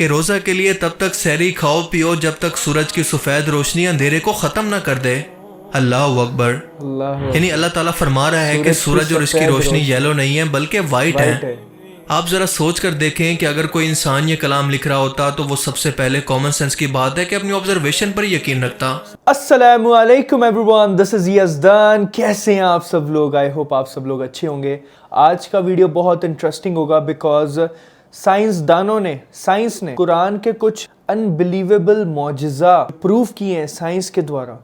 کہ روزہ کے لیے تب تک سحری کھاؤ پیو جب تک سورج کی سفید روشنی اندھیرے کو ختم نہ کر دے۔ اللہ اکبر۔ یعنی اللہ تعالیٰ فرما رہا ہے کہ سورج اور اس کی روشنی یلو نہیں ہے بلکہ وائٹ ہے۔ آپ ذرا سوچ کر دیکھیں کہ اگر کوئی انسان یہ کلام لکھ رہا ہوتا تو وہ سب سے پہلے کامن سینس کی بات ہے کہ اپنی آبزرویشن پر یقین رکھتا۔ السلام علیکم ایوری دس از یزدان۔ کیسے ہیں آپ سب لوگ؟ آئی ہوپ آپ سب لوگ اچھے ہوں گے۔ آج کا ویڈیو بہت انٹرسٹنگ ہوگا بیکاز سائنس نے قرآن کے کچھ انبلیویبل معجزہ پروف کیے ہیں سائنس کے دوارا،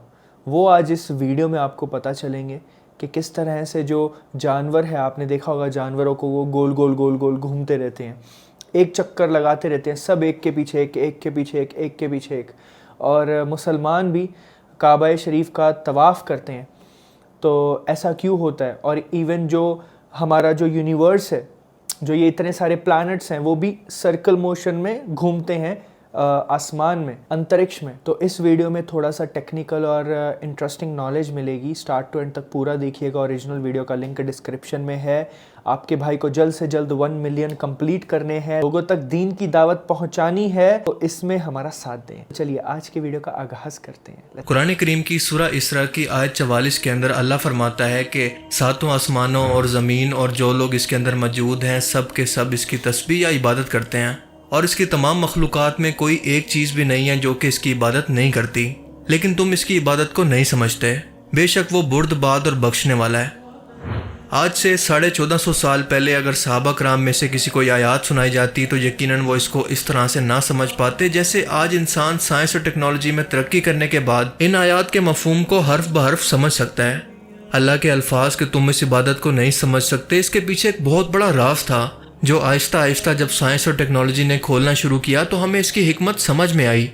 وہ آج اس ویڈیو میں آپ کو پتہ چلیں گے کہ کس طرح سے جو جانور ہے، آپ نے دیکھا ہوگا جانوروں کو وہ گول گول گول گول گھومتے رہتے ہیں، ایک چکر لگاتے رہتے ہیں، سب ایک کے پیچھے ایک، ایک کے پیچھے ایک، ایک کے پیچھے ایک۔ اور مسلمان بھی کعبہ شریف کا طواف کرتے ہیں، تو ایسا کیوں ہوتا ہے؟ اور ایون جو ہمارا جو یونیورس ہے، جو یہ اتنے سارے پلانٹس ہیں، وہ بھی سرکل موشن میں گھومتے ہیں آسمان میں، انترکش میں۔ تو اس ویڈیو میں تھوڑا سا ٹیکنیکل اور انٹرسٹنگ نالج ملے گی، سٹارٹ ٹو اینڈ تک پورا دیکھیے گا۔ اوریجنل ویڈیو کا لنک ڈسکرپشن میں ہے۔ آپ کے بھائی کو جلد سے جلد 1 ملین کمپلیٹ کرنے ہیں، لوگوں تک دین کی دعوت پہنچانی ہے، تو اس میں ہمارا ساتھ دیں۔ چلیے آج کے ویڈیو کا آغاز کرتے ہیں۔ قرآن کریم کی سورہ اسراء کی آیت 44 کے اندر اللہ فرماتا ہے کہ ساتوں آسمانوں اور زمین اور جو لوگ اس کے اندر موجود ہیں سب کے سب اس کی تسبیح یا عبادت کرتے ہیں، اور اس کی تمام مخلوقات میں کوئی ایک چیز بھی نہیں ہے جو کہ اس کی عبادت نہیں کرتی، لیکن تم اس کی عبادت کو نہیں سمجھتے۔ بے شک وہ بردبار اور بخشنے والا ہے۔ آج سے 1450 سال پہلے اگر صحابہ کرام میں سے کسی کو یہ آیات سنائی جاتی تو یقیناً وہ اس کو اس طرح سے نہ سمجھ پاتے جیسے آج انسان سائنس اور ٹیکنالوجی میں ترقی کرنے کے بعد ان آیات کے مفہوم کو حرف بحرف سمجھ سکتا ہے۔ اللہ کے الفاظ کہ تم اس عبادت کو نہیں سمجھ سکتے، اس کے پیچھے ایک بہت بڑا راز تھا جو آہستہ آہستہ جب سائنس اور ٹیکنالوجی نے کھولنا شروع کیا تو ہمیں اس کی حکمت سمجھ میں آئی۔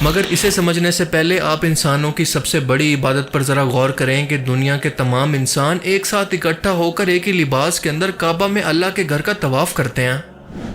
مگر اسے سمجھنے سے پہلے آپ انسانوں کی سب سے بڑی عبادت پر ذرا غور کریں کہ دنیا کے تمام انسان ایک ساتھ اکٹھا ہو کر ایک ہی لباس کے اندر کعبہ میں اللہ کے گھر کا طواف کرتے ہیں۔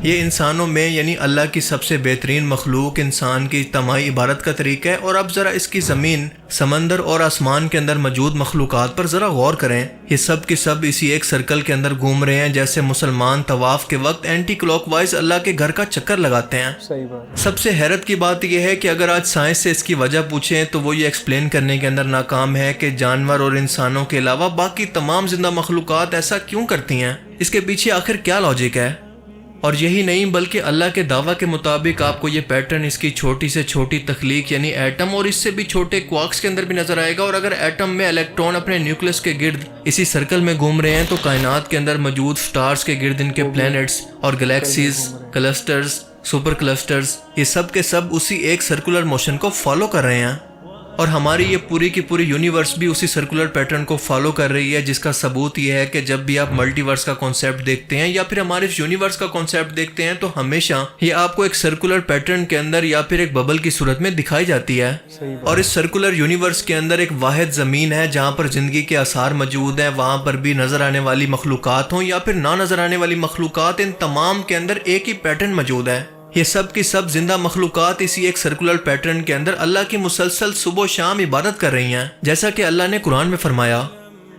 یہ انسانوں میں یعنی اللہ کی سب سے بہترین مخلوق انسان کی اجتماعی عبادت کا طریقہ ہے۔ اور اب ذرا اس کی زمین، سمندر اور آسمان کے اندر موجود مخلوقات پر ذرا غور کریں۔ یہ سب کے سب اسی ایک سرکل کے اندر گھوم رہے ہیں، جیسے مسلمان طواف کے وقت اینٹی کلاک وائز اللہ کے گھر کا چکر لگاتے ہیں۔ صحیح بات۔ سب سے حیرت کی بات یہ ہے کہ اگر آج سائنس سے اس کی وجہ پوچھیں تو وہ یہ ایکسپلین کرنے کے اندر ناکام ہے کہ جانور اور انسانوں کے علاوہ باقی تمام زندہ مخلوقات ایسا کیوں کرتی ہیں، اس کے پیچھے آخر کیا لاجک ہے۔ اور یہی نہیں بلکہ اللہ کے دعویٰ کے مطابق آپ کو یہ پیٹرن اس کی چھوٹی سے چھوٹی تخلیق یعنی ایٹم اور اس سے بھی چھوٹے کوارکس کے اندر بھی نظر آئے گا۔ اور اگر ایٹم میں الیکٹران اپنے نیوکلس کے گرد اسی سرکل میں گھوم رہے ہیں تو کائنات کے اندر موجود سٹارز کے گرد ان کے پلینٹس اور گلیکسیز، کلسٹرز، سپر کلسٹرز، یہ سب کے سب اسی ایک سرکولر موشن کو فالو کر رہے ہیں۔ اور ہماری یہ پوری کی پوری یونیورس بھی اسی سرکولر پیٹرن کو فالو کر رہی ہے، جس کا ثبوت یہ ہے کہ جب بھی آپ ملٹی ورس کا کانسیپٹ دیکھتے ہیں یا پھر ہمارے اس یونیورس کا کانسیپٹ دیکھتے ہیں تو ہمیشہ یہ آپ کو ایک سرکولر پیٹرن کے اندر یا پھر ایک ببل کی صورت میں دکھائی جاتی ہے۔ اور اس سرکولر یونیورس کے اندر ایک واحد زمین ہے جہاں پر زندگی کے آثار موجود ہیں، وہاں پر بھی نظر آنے والی مخلوقات ہوں یا پھر نہ نظر آنے والی مخلوقات، ان تمام کے اندر ایک ہی پیٹرن موجود ہے۔ یہ سب کی سب زندہ مخلوقات اسی ایک سرکولر پیٹرن کے اندر اللہ کی مسلسل صبح و شام عبادت کر رہی ہیں۔ جیسا کہ اللہ نے قرآن میں فرمایا،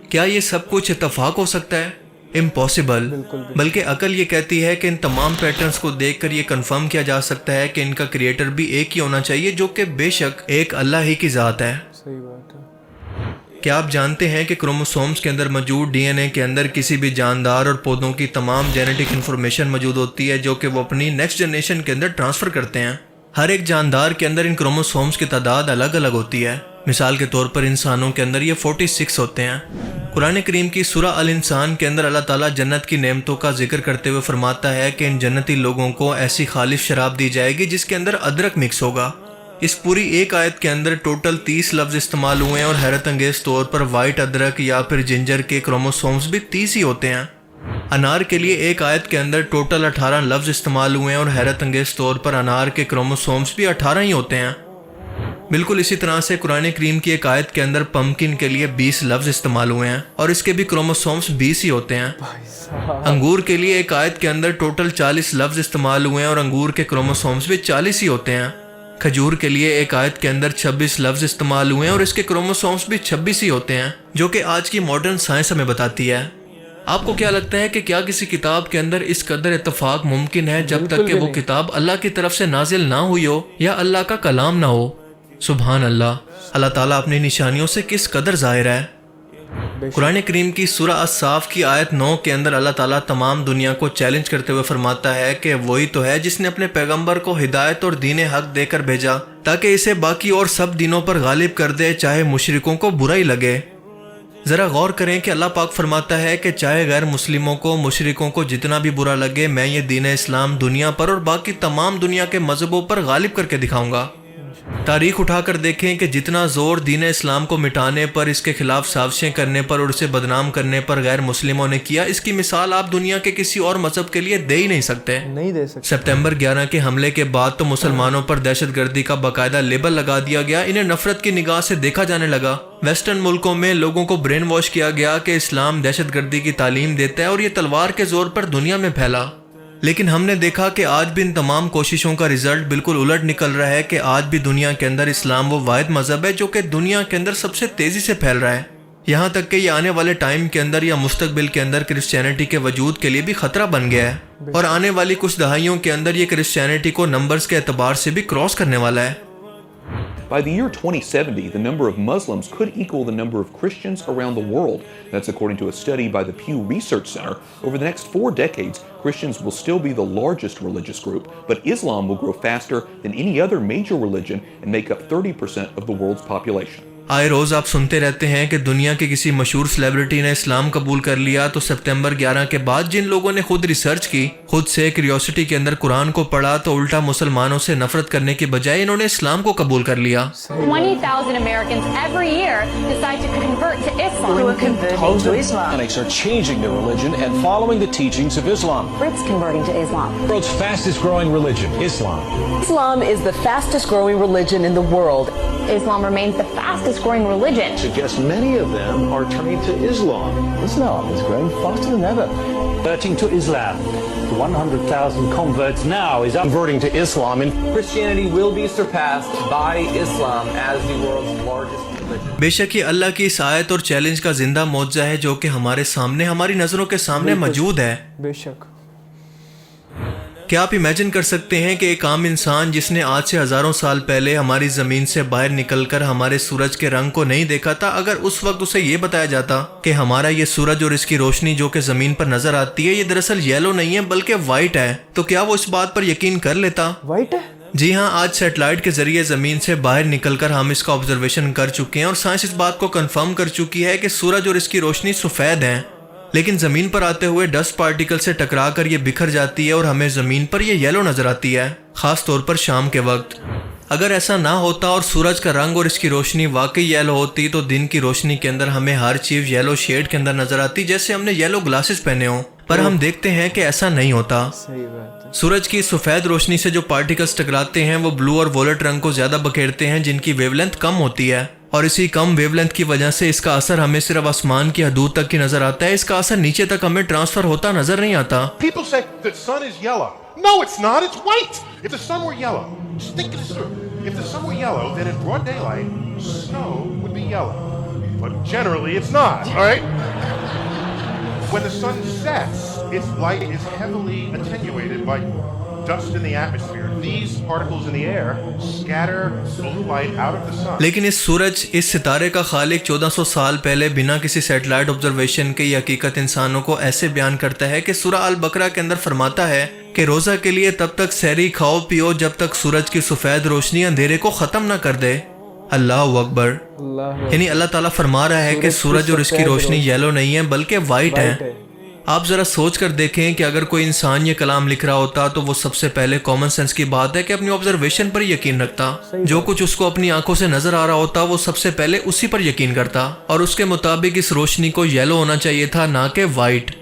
کیا یہ سب کچھ اتفاق ہو سکتا ہے؟ امپاسبل۔ بلکہ عقل یہ کہتی ہے کہ ان تمام پیٹرنز کو دیکھ کر یہ کنفرم کیا جا سکتا ہے کہ ان کا کریٹر بھی ایک ہی ہونا چاہیے، جو کہ بے شک ایک اللہ ہی کی ذات ہے۔ صحیح بات ہے۔ کیا آپ جانتے ہیں کہ کروموسومز کے اندر موجود ڈی این اے کے اندر کسی بھی جاندار اور پودوں کی تمام جینیٹک انفارمیشن موجود ہوتی ہے جو کہ وہ اپنی نیکسٹ جنریشن کے اندر ٹرانسفر کرتے ہیں۔ ہر ایک جاندار کے اندر ان کروموسومز کی تعداد الگ الگ ہوتی ہے۔ مثال کے طور پر انسانوں کے اندر یہ 46 ہوتے ہیں۔ قرآن کریم کی سورہ الانسان کے اندر اللہ تعالیٰ جنت کی نعمتوں کا ذکر کرتے ہوئے فرماتا ہے کہ ان جنتی لوگوں کو ایسی خالص شراب دی جائے گی جس کے اندر ادرک مکس ہوگا۔ اس پوری ایک آیت کے اندر ٹوٹل 30 لفظ استعمال ہوئے ہیں، اور حیرت انگیز طور پر وائٹ ادرک یا پھر جنجر کے کروموسومز بھی 30 ہی ہوتے ہیں۔ انار کے لیے ایک آیت کے اندر ٹوٹل 18 لفظ استعمال ہوئے ہیں، اور حیرت انگیز طور پر انار کے کروموسومز بھی 18 ہی ہوتے ہیں۔ بالکل اسی طرح سے قرآن کریم کی ایک آیت کے اندر پمکن کے لیے 20 لفظ استعمال ہوئے ہیں، اور اس کے بھی کروموسومز 20 ہی ہوتے ہیں۔ انگور کے لیے ایک آیت کے اندر ٹوٹل 40 لفظ استعمال ہوئے ہیں، اور انگور کے کروموسومز بھی 40 ہی ہوتے ہیں۔ کھجور کے لیے ایک آیت کے اندر 26 لفظ استعمال ہوئے ہیں، اور اس کے کروموسومز بھی 26 ہی ہوتے ہیں، جو کہ آج کی ماڈرن سائنس ہمیں بتاتی ہے۔ آپ کو کیا لگتا ہے کہ کیا کسی کتاب کے اندر اس قدر اتفاق ممکن ہے جب تک کہ وہ کتاب اللہ کی طرف سے نازل نہ ہوئی ہو یا اللہ کا کلام نہ ہو؟ سبحان اللہ، اللہ تعالیٰ اپنی نشانیوں سے کس قدر ظاہر ہے۔ قرآن کریم کی سورہ الصاف کی آیت 9 کے اندر اللہ تعالیٰ تمام دنیا کو چیلنج کرتے ہوئے فرماتا ہے کہ وہی تو ہے جس نے اپنے پیغمبر کو ہدایت اور دین حق دے کر بھیجا تاکہ اسے باقی اور سب دینوں پر غالب کر دے، چاہے مشرکوں کو برا ہی لگے۔ ذرا غور کریں کہ اللہ پاک فرماتا ہے کہ چاہے غیر مسلموں کو، مشرکوں کو جتنا بھی برا لگے، میں یہ دین اسلام دنیا پر اور باقی تمام دنیا کے مذہبوں پر غالب کر کے دکھاؤں گا۔ تاریخ اٹھا کر دیکھیں کہ جتنا زور دین اسلام کو مٹانے پر، اس کے خلاف سازشیں کرنے پر اور اسے بدنام کرنے پر غیر مسلموں نے کیا، اس کی مثال آپ دنیا کے کسی اور مذہب کے لیے دے ہی نہیں سکتے۔ سپتمبر 11 کے حملے کے بعد تو مسلمانوں پر دہشت گردی کا باقاعدہ لیبل لگا دیا گیا، انہیں نفرت کی نگاہ سے دیکھا جانے لگا۔ ویسٹرن ملکوں میں لوگوں کو برین واش کیا گیا کہ اسلام دہشت گردی کی تعلیم دیتا ہے اور یہ تلوار کے زور پر دنیا میں پھیلا۔ لیکن ہم نے دیکھا کہ آج بھی ان تمام کوششوں کا رزلٹ بالکل الٹ نکل رہا ہے کہ آج بھی دنیا کے اندر اسلام وہ واحد مذہب ہے جو کہ دنیا کے اندر سب سے تیزی سے پھیل رہا ہے، یہاں تک کہ یہ آنے والے ٹائم کے اندر یا مستقبل کے اندر کرسچینٹی کے وجود کے لیے بھی خطرہ بن گیا ہے، اور آنے والی کچھ دہائیوں کے اندر یہ کرسچینٹی کو نمبرز کے اعتبار سے بھی کراس کرنے والا ہے۔ By the year 2070, the number of Muslims could equal the number of Christians around the world. That's according to a study by the Pew Research Center. Over the next 4 decades, Christians will still be the largest religious group, but Islam will grow faster than any other major religion and make up 30% of the world's population. آئے روز آپ سنتے رہتے ہیں کہ دنیا کے کسی مشہور سیلیبریٹی نے اسلام قبول کر لیا، تو سپتمبر 11 کے بعد جن لوگوں نے خود ریسرچ کی، خود سے کیوریوسٹی کے اندر قرآن کو پڑھا، تو الٹا مسلمانوں سے نفرت کرنے کے بجائے انہوں نے اسلام کو قبول کر لیا۔ 20,000 Americans every year decide to convert to Islam. Who are converting to Islam? Mechanics are changing their religion and following the teachings of Islam. Brits converting to Islam. The world's fastest growing religion, Islam. Islam is the fastest growing religion in the world. Islam remains the fastest growing religion. Suggests many of them are turning to Islam. Islam is growing faster than ever. Converting to Islam. 100,000 converts now is Converting to Islam and Christianity will be surpassed by Islam as the world's largest religion. بے شک یہ اللہ کی اس آیت اور challenge کا زندہ معجزہ ہے جو کہ ہمارے سامنے، ہماری نظروں کے سامنے موجود ہے۔ بے شک۔ کیا آپ امیجن کر سکتے ہیں کہ ایک عام انسان جس نے آج سے ہزاروں سال پہلے ہماری زمین سے باہر نکل کر ہمارے سورج کے رنگ کو نہیں دیکھا تھا، اگر اس وقت اسے یہ بتایا جاتا کہ ہمارا یہ سورج اور اس کی روشنی جو کہ زمین پر نظر آتی ہے یہ دراصل یلو نہیں ہے بلکہ وائٹ ہے، تو کیا وہ اس بات پر یقین کر لیتا؟ وائٹ ہے؟ جی ہاں، آج سیٹلائٹ کے ذریعے زمین سے باہر نکل کر ہم اس کا آبزرویشن کر چکے ہیں اور سائنس اس بات کو کنفرم کر چکی ہے کہ سورج اور اس کی روشنی سفید ہیں، لیکن زمین پر آتے ہوئے ڈسٹ پارٹیکل سے ٹکرا کر یہ بکھر جاتی ہے اور ہمیں زمین پر یہ یلو نظر آتی ہے، خاص طور پر شام کے وقت۔ اگر ایسا نہ ہوتا اور سورج کا رنگ اور اس کی روشنی واقعی یلو ہوتی تو دن کی روشنی کے اندر ہمیں ہر چیز یلو شیڈ کے اندر نظر آتی، جیسے ہم نے یلو گلاسز پہنے ہوں، پر ہم دیکھتے ہیں کہ ایسا نہیں ہوتا۔ سورج کی سفید روشنی سے جو پارٹیکلز ٹکراتے ہیں وہ بلو اور وائلٹ رنگ کو زیادہ بکھیرتے ہیں جن کی ویو لینتھ کم ہوتی ہے، اور اسی کم ویو لینتھ کی وجہ سے اس کا اثر ہمیں صرف آسمان کی حدود تک کی نظر آتا ہے، اس کا اثر نیچے تک ہمیں ٹرانسفر ہوتا نظر نہیں آتا۔ People say the sun is yellow. No, it's not. It's white. If the sun were yellow, just think this through. If the sun were yellow, then in broad daylight, snow would be yellow. But generally, it's not. All right? When the sun sets, its light is heavily attenuated by dust in the atmosphere. These particles in the air scatter blue light out of the sun. لیکن اس سورج، اس ستارے کا خالق 1400 سال پہلے بنا کسی satellite observation کے یہ حقیقت انسانوں کو ایسے بیان کرتا ہے کہ سورہ البقرہ کے اندر فرماتا ہے کہ روزہ کے لیے تب تک سحری کھاؤ پیو جب تک سورج کی سفید روشنی اندھیرے کو ختم نہ کر دے۔ اللہ اکبر۔ یعنی اللہ تعالیٰ فرما رہا ہے کہ سورج اور اس کی روشنی یلو نہیں ہے بلکہ وائٹ ہے۔ آپ ذرا سوچ کر دیکھیں کہ اگر کوئی انسان یہ کلام لکھ رہا ہوتا تو وہ سب سے پہلے کامن سینس کی بات ہے کہ اپنی آبزرویشن پر یقین رکھتا، جو کچھ اس کو اپنی آنکھوں سے نظر آ رہا ہوتا وہ سب سے پہلے اسی پر یقین کرتا، اور اس کے مطابق اس روشنی کو یلو ہونا چاہیے تھا نہ کہ وائٹ۔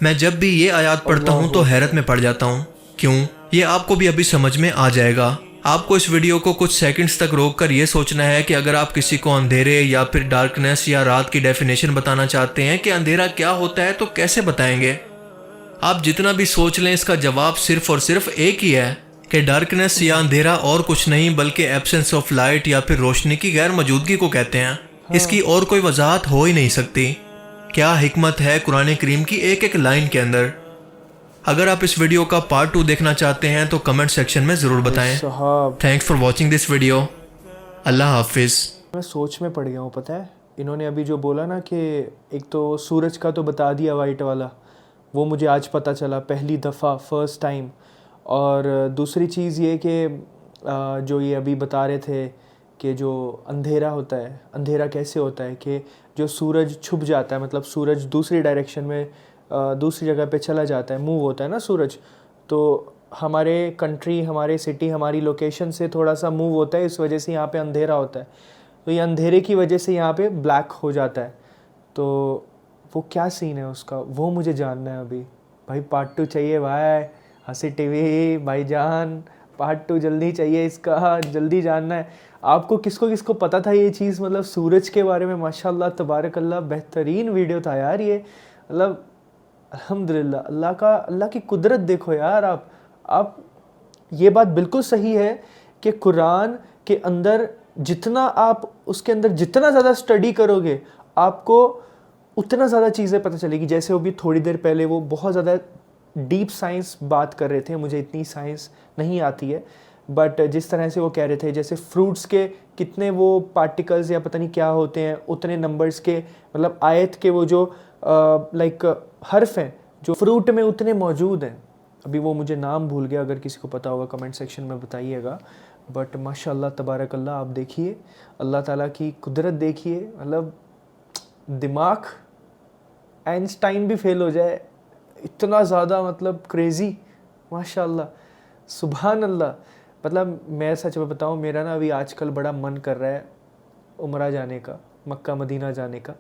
میں جب بھی یہ آیات پڑھتا ہوں تو حیرت میں پڑ جاتا ہوں۔ کیوں؟ یہ آپ کو بھی ابھی سمجھ میں آ جائے گا۔ آپ کو اس ویڈیو کو کچھ سیکنڈز تک روک کر یہ سوچنا ہے کہ اگر آپ کسی کو اندھیرے یا پھر ڈارکنیس یا رات کی ڈیفینیشن بتانا چاہتے ہیں کہ اندھیرا کیا ہوتا ہے تو کیسے بتائیں گے؟ آپ جتنا بھی سوچ لیں اس کا جواب صرف اور صرف ایک ہی ہے کہ ڈارکنیس یا اندھیرا اور کچھ نہیں بلکہ ایبسنس آف لائٹ یا پھر روشنی کی غیر موجودگی کو کہتے ہیں۔ اس کی اور کوئی وضاحت ہو ہی نہیں سکتی، کیا حکمت ہے قرآن کریم کی ایک ایک لائن کے اندر. اگر آپ اس ویڈیو کا پارٹ 2 دیکھنا چاہتے ہیں تو کمنٹ سیکشن میں ضرور بتائیں. Thanks for watching this video. اللہ حافظ. میں سوچ میں پڑ گیا ہوں. پتہ ہے انہوں نے ابھی جو بولا نا کہ ایک تو سورج کا تو بتا دیا وائٹ والا, وہ مجھے آج پتہ چلا پہلی دفعہ, فرسٹ ٹائم. اور دوسری چیز یہ کہ جو یہ ابھی بتا رہے تھے کہ جو اندھیرا ہوتا ہے, اندھیرا کیسے ہوتا ہے کہ جو سورج چھپ جاتا ہے, مطلب سورج دوسری ڈائریکشن میں دوسری جگہ پہ چلا جاتا ہے, موو ہوتا ہے نا سورج, تو ہمارے کنٹری, ہمارے سٹی, ہماری لوکیشن سے تھوڑا سا موو ہوتا ہے, اس وجہ سے یہاں پہ اندھیرا ہوتا ہے. تو یہ اندھیرے کی وجہ سے یہاں پہ بلیک ہو جاتا ہے. تو وہ کیا سین ہے اس کا, وہ مجھے جاننا ہے ابھی. بھائی پارٹ 2 چاہیے بھائی, ہنسی ٹی وی بھائی جان, پارٹ 2 جلدی چاہیے اس کا, جلدی جاننا ہے. آپ کو کس کو پتہ تھا یہ چیز, مطلب سورج کے بارے میں؟ ماشاءاللہ تبارک اللہ, بہترین ویڈیو تھا یار یہ. مطلب الحمدللہ, اللہ کی قدرت دیکھو یار. آپ یہ بات بالکل صحیح ہے کہ قرآن کے اندر جتنا آپ اس کے اندر جتنا زیادہ اسٹڈی کرو گے آپ کو اتنا زیادہ چیزیں پتہ چلے گی. جیسے وہ بھی تھوڑی دیر پہلے وہ بہت زیادہ ڈیپ سائنس بات کر رہے تھے, مجھے اتنی سائنس نہیں آتی ہے, بٹ جس طرح سے وہ کہہ رہے تھے جیسے فروٹس کے کتنے وہ پارٹیکلز یا پتہ نہیں کیا ہوتے ہیں, اتنے نمبرز کے, مطلب آیت کے وہ جو لائک حرف ہیں جو فروٹ میں اتنے موجود ہیں. ابھی وہ مجھے نام بھول گیا, اگر کسی کو پتہ ہوگا کمنٹ سیکشن میں بتائیے گا. بٹ ماشاءاللہ تبارک اللہ, آپ دیکھیے اللہ تعالیٰ کی قدرت دیکھیے. مطلب دماغ آئنسٹائن بھی فیل ہو جائے, اتنا زیادہ مطلب کریزی. ماشاءاللہ سبحان اللہ. مطلب میں سچ میں بتاؤں, میرا نا ابھی آج کل بڑا من کر رہا ہے عمرہ جانے کا, مکہ مدینہ جانے کا.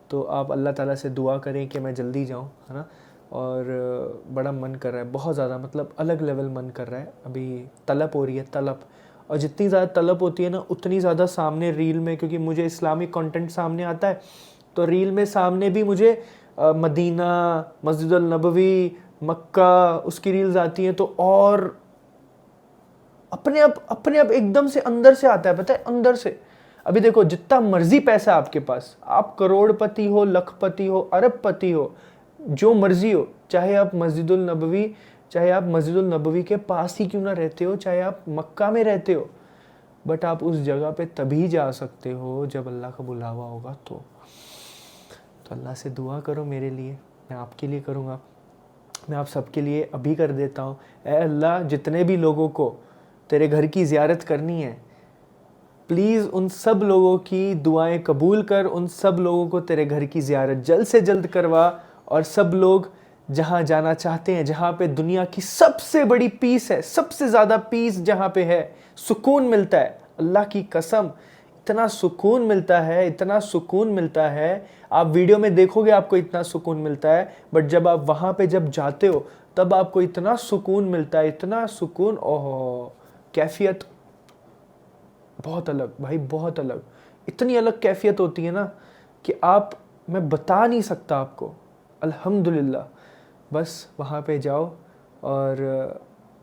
تو آپ اللہ تعالیٰ سے دعا کریں کہ میں جلدی جاؤں, ہے نا. اور بڑا من کر رہا ہے, بہت زیادہ, مطلب الگ لیول من کر رہا ہے. ابھی طلب ہو رہی ہے, طلب. اور جتنی زیادہ طلب ہوتی ہے نا اتنی زیادہ سامنے ریل میں, کیونکہ مجھے اسلامک کنٹینٹ سامنے آتا ہے, تو ریل میں سامنے بھی مجھے مدینہ, مسجد النبوی, مکہ, اس کی ریلز آتی ہیں. تو اور اپنے آپ ایک دم سے اندر سے آتا ہے, پتہ ہے, اندر سے. ابھی دیکھو جتنا مرضی پیسہ آپ کے پاس, آپ کروڑ پتی ہو, لکھ پتی ہو, ارب پتی ہو, جو مرضی ہو, چاہے آپ مسجد النبوی کے پاس ہی کیوں نہ رہتے ہو, چاہے آپ مکہ میں رہتے ہو, بٹ آپ اس جگہ پہ تبھی جا سکتے ہو جب اللہ کا بلاوا ہوگا. تو اللہ سے دعا کرو میرے لیے, میں آپ کے لیے کروں گا, میں آپ سب کے لیے ابھی کر دیتا ہوں. اے اللہ, جتنے بھی لوگوں کو تیرے گھر کی زیارت کرنی ہے, پلیز ان سب لوگوں کی دعائیں قبول کر, ان سب لوگوں کو تیرے گھر کی زیارت جلد سے جلد کروا. اور سب لوگ جہاں جانا چاہتے ہیں, جہاں پہ دنیا کی سب سے بڑی پیس ہے, سب سے زیادہ پیس جہاں پہ ہے, سکون ملتا ہے, اللہ کی قسم اتنا سکون ملتا ہے, اتنا سکون ملتا ہے. آپ ویڈیو میں دیکھو گے آپ کو اتنا سکون ملتا ہے, بٹ جب آپ وہاں پہ جب جاتے ہو تب آپ کو اتنا سکون ملتا ہے, اتنا سکون. اوہ, کیفیت بہت الگ بھائی, بہت الگ. اتنی الگ کیفیت ہوتی ہے نا کہ میں بتا نہیں سکتا آپ کو. الحمدللہ. بس وہاں پہ جاؤ اور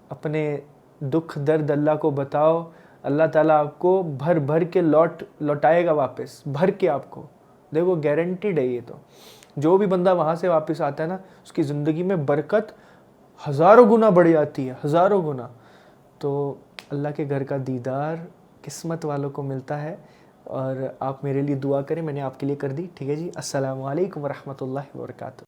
اپنے دکھ درد اللہ کو بتاؤ, اللہ تعالیٰ آپ کو بھر کے لوٹائے گا واپس, بھر کے آپ کو. دیکھو گارنٹیڈ ہے یہ. تو جو بھی بندہ وہاں سے واپس آتا ہے نا, اس کی زندگی میں برکت ہزاروں گنا بڑھ جاتی ہے, ہزاروں گنا. تو اللہ کے گھر کا دیدار قسمت والوں کو ملتا ہے. اور آپ میرے لیے دعا کریں, میں نے آپ کے لیے کر دی, ٹھیک ہے جی. السلام علیکم ورحمۃ اللہ وبرکاتہ.